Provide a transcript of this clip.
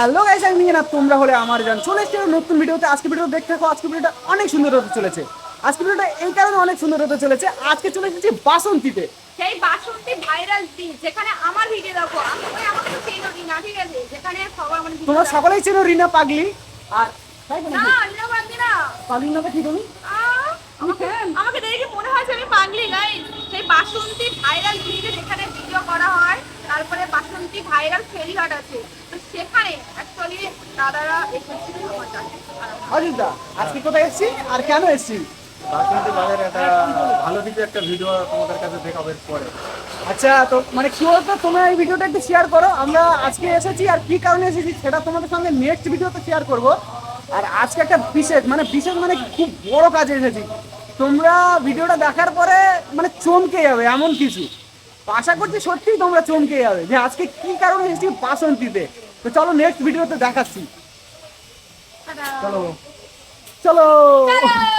Hello guys, আমি না তোমরা হলে আমার জান চলে এসেছি নতুন ভিডিওতে। আজকে ভিডিও দেখতে থাকো। আজকে ভিডিওটা অনেক সুন্দর হতে চলেছে। আজকে ভিডিওটা এই কারণে অনেক সুন্দর হতে চলেছে, আজকে চলে এসেছি বাসন্তীতে। সেই বাসন্তী ভাইরাল দিন যেখানে আমার ভিডিও দেখো, আমাকে তো চেনো না, ঠিক আছে? যেখানে সবার মানে তোমরা সকলেই চেনো রিনা পাগলি। আর তাই তো না, নাকি? রিনা পাগলি না। পাগলি নামে ঠিক আমি আমাকে দেখে মনে হয় যে আমি পাগলি গাইস। সেই বাসন্তী ভাইরাল দিনে যেখানে ভিডিও করা হয়, তারপরে বাসন্তী ভাইরাল ফেরিঘাট আছে, তো সেখানে অ্যাকচুয়ালি দাদারা এসেছিল আমার কাছে। অজিতদা, আজকে কোথায় এসেছি আর কেন এসেছি? বাসন্তী বাজারে একটা ভালো কিছু একটা ভিডিও তোমাদের কাছে দেখাবো পরে। আচ্ছা, তো মানে কি বলতো, তোমরা এই ভিডিওটা একটু শেয়ার করো। আমরা আজকে এসেছি আর কি কারণে এসেছি সেটা তোমাদের সঙ্গে নেক্সট ভিডিওতে শেয়ার করব। আর আজকে একটা বিশেষ মানে খুব বড় কাজে এসেছি। তোমরা ভিডিওটা দেখার পরে মানে চমকে যাবে এমন কিছু। তো আশা করছি সত্যিই তোমরা চমকে যাবে যে আজকে কি কারণে এসেছি বাসন্তীতে। তো চলো নেক্সট ভিডিওতে দেখাচ্ছি। টাটা। চলো চলো। টাটা।